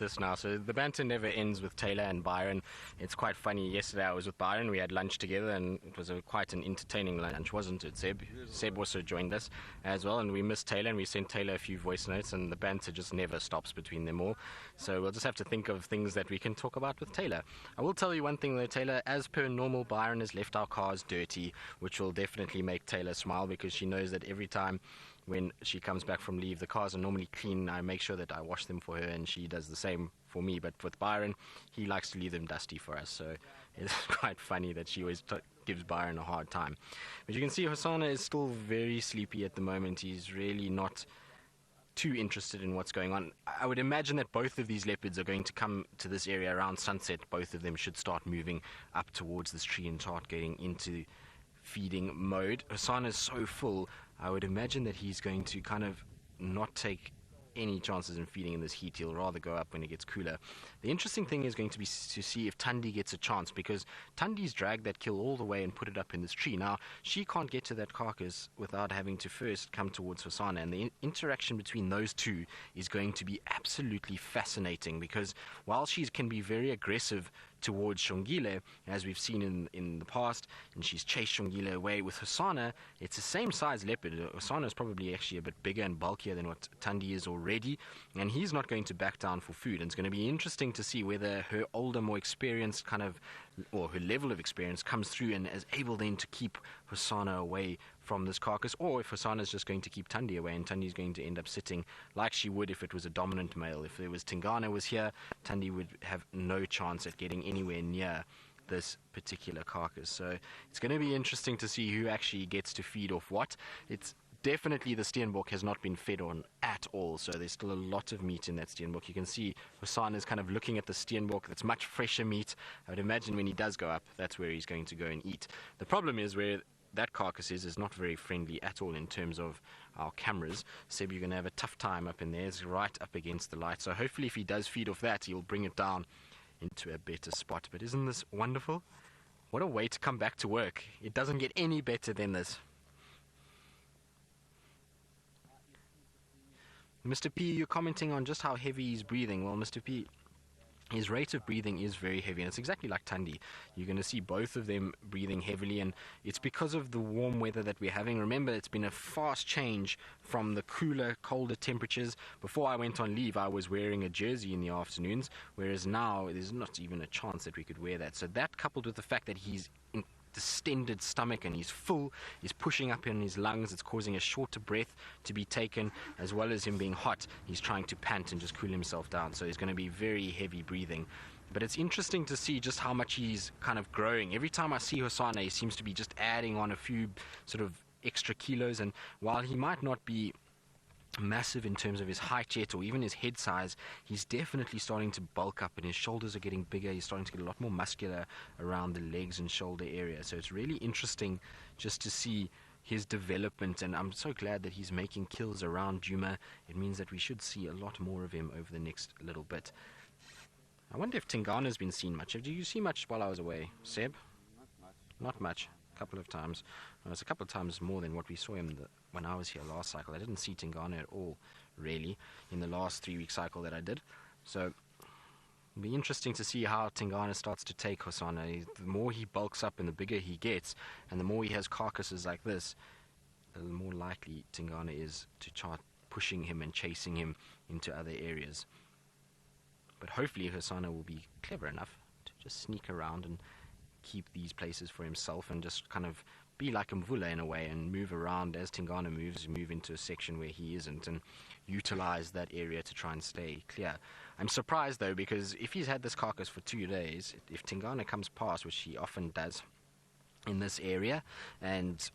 this now. So the banter never ends with Taylor and Byron. It's quite funny. Yesterday I was with Byron. We had lunch together, and it was quite an entertaining lunch, wasn't it, Seb? Seb also joined us as well, and we missed Taylor, and we sent Taylor a few voice notes, and the banter just never stops between them all. So we'll just have to think of things that we can talk about with Taylor. I will tell you one thing though, Taylor, as per normal, Byron has left our cars dirty, which will definitely make Taylor smile, because she knows that every time when she comes back from leave, the cars are normally clean. I make sure that I wash them for her, and she does the same for me. But with Byron, he likes to leave them dusty for us, so it's quite funny that she always gives Byron a hard time. But you can see Hosana is still very sleepy at the moment. He's really not too interested in what's going on. I would imagine that both of these leopards are going to come to this area around sunset. Both of them should start moving up towards this tree and start getting into feeding mode. Hosana is so full, I would imagine that he's going to kind of not take any chances in feeding in this heat. He'll rather go up when it gets cooler. The interesting thing is going to be to see if Thandi gets a chance, because Thandi's dragged that kill all the way and put it up in this tree. Now, she can't get to that carcass without having to first come towards Hosana, and the interaction between those two is going to be absolutely fascinating, because while she can be very aggressive towards Shongile, as we've seen in the past, and she's chased Shongile away, with Hosana, it's the same size leopard. Hosana is probably actually a bit bigger and bulkier than what Thandi is already, and he's not going to back down for food. And it's going to be interesting to see whether her older, more experienced or her level of experience comes through and is able then to keep Hosana away from this carcass, or if Hosana is just going to keep Thandi away, and Thandi is going to end up sitting like she would if it was a dominant male. If there was Tingana was here, Thandi would have no chance at getting anywhere near this particular carcass. So it's going to be interesting to see who actually gets to feed off what. It's definitely the Steenbok has not been fed on at all, so there's still a lot of meat in that Steenbok. You can see Hosana is kind of looking at the Steenbok. That's much fresher meat. I would imagine when he does go up, that's where he's going to go and eat. The problem is where that carcass is not very friendly at all in terms of our cameras. Seb, you're going to have a tough time up in there. It's right up against the light, so hopefully if he does feed off that, he'll bring it down into a better spot. But isn't this wonderful? What a way to come back to work. It doesn't get any better than this. Mr. P, you're commenting on just how heavy he's breathing. Well, Mr. P, his rate of breathing is very heavy, and it's exactly like Thandi. You're going to see both of them breathing heavily, and it's because of the warm weather that we're having. Remember, it's been a fast change from the cooler, colder temperatures. Before I went on leave, I was wearing a jersey in the afternoons, whereas now there's not even a chance that we could wear that. So that, coupled with the fact that he's in distended stomach and he's full, he's pushing up in his lungs, it's causing a shorter breath to be taken, as well as him being hot. He's trying to pant and just cool himself down, so he's going to be very heavy breathing. But it's interesting to see just how much he's kind of growing. Every time I see Hosana, he seems to be just adding on a few sort of extra kilos, and while he might not be massive in terms of his height yet, or even his head size, he's definitely starting to bulk up, and his shoulders are getting bigger. He's starting to get a lot more muscular around the legs and shoulder area. So it's really interesting just to see his development, and I'm so glad that he's making kills around Djuma. It means that we should see a lot more of him over the next little bit. I wonder if Tingana's been seen much. Did you see much while I was away, Seb? Not much. Not much. A couple of times. Well, it's a couple of times more than what we saw him when I was here last cycle. I didn't see Tingana at all, really, in the last 3-week cycle that I did. So it'll be interesting to see how Tingana starts to take Hosana. The more he bulks up and the bigger he gets, and the more he has carcasses like this, the more likely Tingana is to start pushing him and chasing him into other areas. But hopefully Hosana will be clever enough to just sneak around and keep these places for himself, and just kind of be like a Mvula in a way, and move around as Tingana moves, move into a section where he isn't, and utilize that area to try and stay clear. I'm surprised though, because if he's had this carcass for 2 days, if Tingana comes past, which he often does in this area, and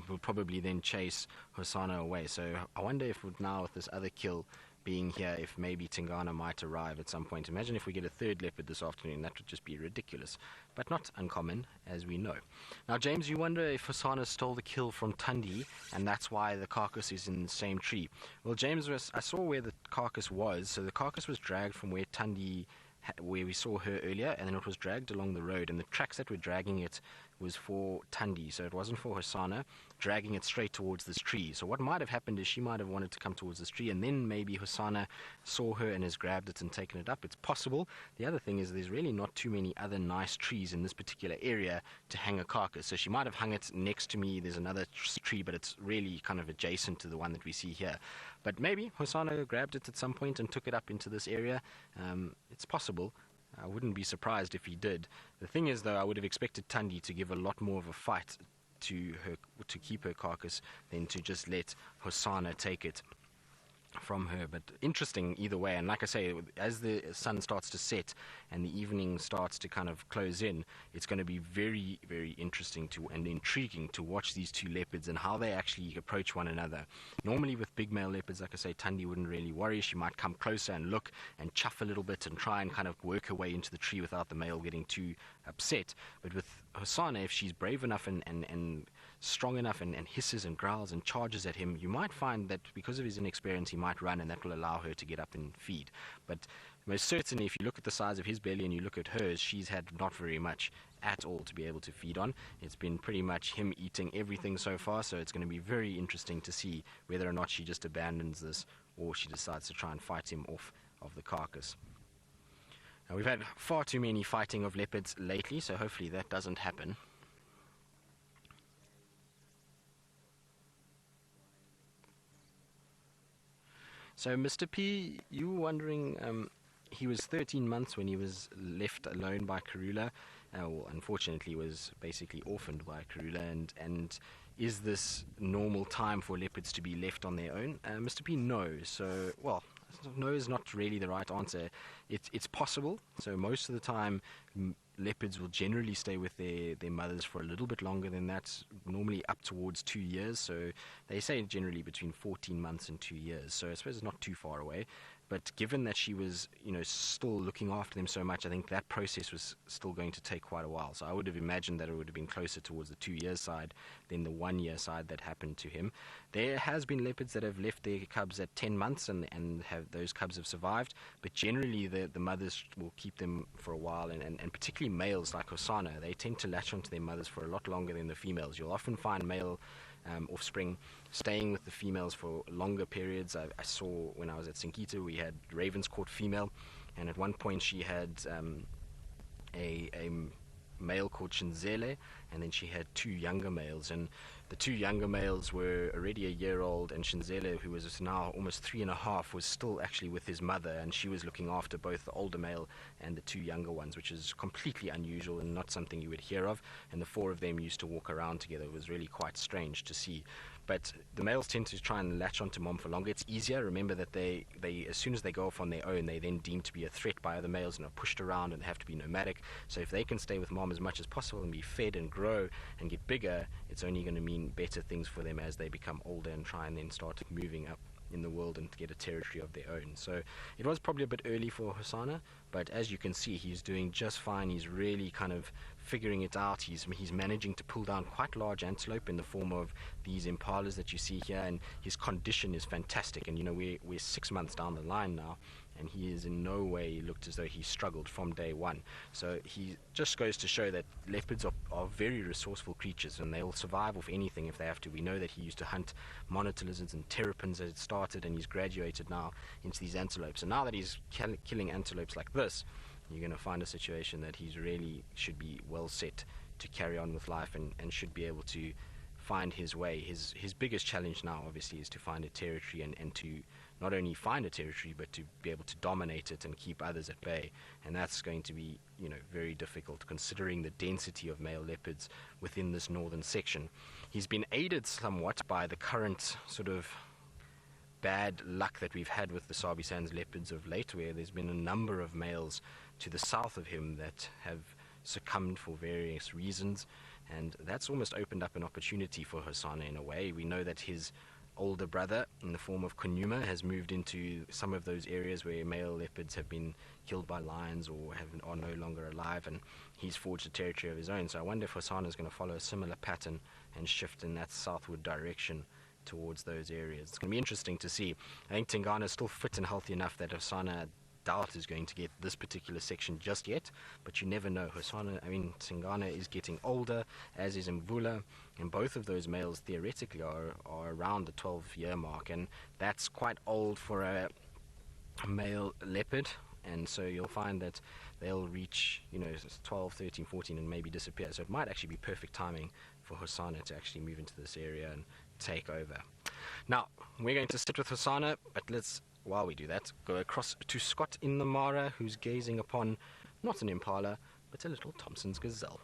will probably then chase Hosana away. So I wonder if now with this other kill being here, if maybe Tingana might arrive at some point. Imagine if we get a third leopard this afternoon. That would just be ridiculous, but not uncommon, as we know. Now, James, you wonder if Hosana stole the kill from Thandi, and that's why the carcass is in the same tree. Well, James, I saw where the carcass was. So the carcass was dragged from where Thandi, where we saw her earlier, and then it was dragged along the road, and the tracks that were dragging it was for Tundi, so it wasn't for Hosana, dragging it straight towards this tree. So what might have happened is she might have wanted to come towards this tree, and then maybe Hosana saw her and has grabbed it and taken it up. It's possible. The other thing is there's really not too many other nice trees in this particular area to hang a carcass. So she might have hung it next to me. There's another tree, but it's really kind of adjacent to the one that we see here. But maybe Hosana grabbed it at some point and took it up into this area. It's possible. I wouldn't be surprised if he did. The thing is, though, I would have expected Tundi to give a lot more of a fight to keep her carcass than to just let Hosana take it from her. But interesting either way, and like I say, as the sun starts to set and the evening starts to kind of close in, it's going to be very, very interesting and intriguing to watch these two leopards and how they actually approach one another. Normally with big male leopards, like I say, Tundi wouldn't really worry. She might come closer and look and chuff a little bit and try and kind of work her way into the tree without the male getting too upset. But with Hosana, if she's brave enough and strong enough and hisses and growls and charges at him, you might find that because of his inexperience he might run, and that will allow her to get up and feed. But most certainly, if you look at the size of his belly and you look at hers, she's had not very much at all to be able to feed on. It's been pretty much him eating everything so far, so it's going to be very interesting to see whether or not she just abandons this or she decides to try and fight him off of the carcass. Now, we've had far too many fighting of leopards lately, so hopefully that doesn't happen. So, Mr. P, you were wondering, he was 13 months when he was left alone by Karula. Well, unfortunately, was basically orphaned by Karula. And is this normal time for leopards to be left on their own? Mr. P, no. So, well, no is not really the right answer. It's possible. So most of the time, leopards will generally stay with their mothers for a little bit longer than that, normally up towards 2 years. So they say generally between 14 months and 2 years. So I suppose it's not too far away. But given that she was, still looking after them so much, I think that process was still going to take quite a while. So I would have imagined that it would have been closer towards the 2 year side than the 1 year side that happened to him. There has been leopards that have left their cubs at 10 months and those cubs have survived. But generally the mothers will keep them for a while, and particularly males like Hosana, they tend to latch onto their mothers for a lot longer than the females. You'll often find male offspring staying with the females for longer periods. I saw when I was at Sinkita, we had Ravenscourt female, and at one point she had a male called Shinzele, and then she had 2 younger males, and the 2 younger males were already a year old, and Shinzele, who was now almost 3.5, was still actually with his mother, and she was looking after both the older male and the 2 younger ones, which is completely unusual and not something you would hear of. And the 4 of them used to walk around together. It was really quite strange to see. But the males tend to try and latch onto mom for longer. It's easier. Remember that they as soon as they go off on their own, they then deem to be a threat by other males and are pushed around and have to be nomadic. So if they can stay with mom as much as possible and be fed and grow and get bigger, it's only going to mean better things for them as they become older and try and then start moving up in the world and to get a territory of their own. So it was probably a bit early for Hosana, but as you can see, he's doing just fine. He's really kind of figuring it out. He's managing to pull down quite large antelope in the form of these impalas that you see here, and his condition is fantastic. And we're 6 months down the line now, and he is in no way looked as though he struggled from day one. So he just goes to show that leopards are very resourceful creatures, and they'll survive off anything if they have to. We know that he used to hunt monitor lizards and terrapins as it started, and he's graduated now into these antelopes. And now that he's killing antelopes like this, you're going to find a situation that he's really should be well set to carry on with life and should be able to find his way. His biggest challenge now obviously is to find a territory and to not only find a territory but to be able to dominate it and keep others at bay. And that's going to be very difficult considering the density of male leopards within this northern section. He's been aided somewhat by the current sort of bad luck that we've had with the Sabi Sands leopards of late, where there's been a number of males to the south of him that have succumbed for various reasons, and that's almost opened up an opportunity for Hosana in a way. We know that his older brother, in the form of Kunyuma, has moved into some of those areas where male leopards have been killed by lions or are no longer alive, and he's forged a territory of his own. So I wonder if Hosana is going to follow a similar pattern and shift in that southward direction towards those areas. It's going to be interesting to see. I think Tingana is still fit and healthy enough that Hosana doubt is going to get this particular section just yet, but you never know. Tingana is getting older, as is Mvula, and both of those males theoretically are around the 12-year mark, and that's quite old for a male leopard. And so you'll find that they'll reach 12, 13, 14 and maybe disappear. So it might actually be perfect timing for Hosana to actually move into this area and take over. Now we're going to sit with Hosana, but let's, while we do that, go across to Scott in the Mara, who's gazing upon not an impala but a little Thompson's gazelle.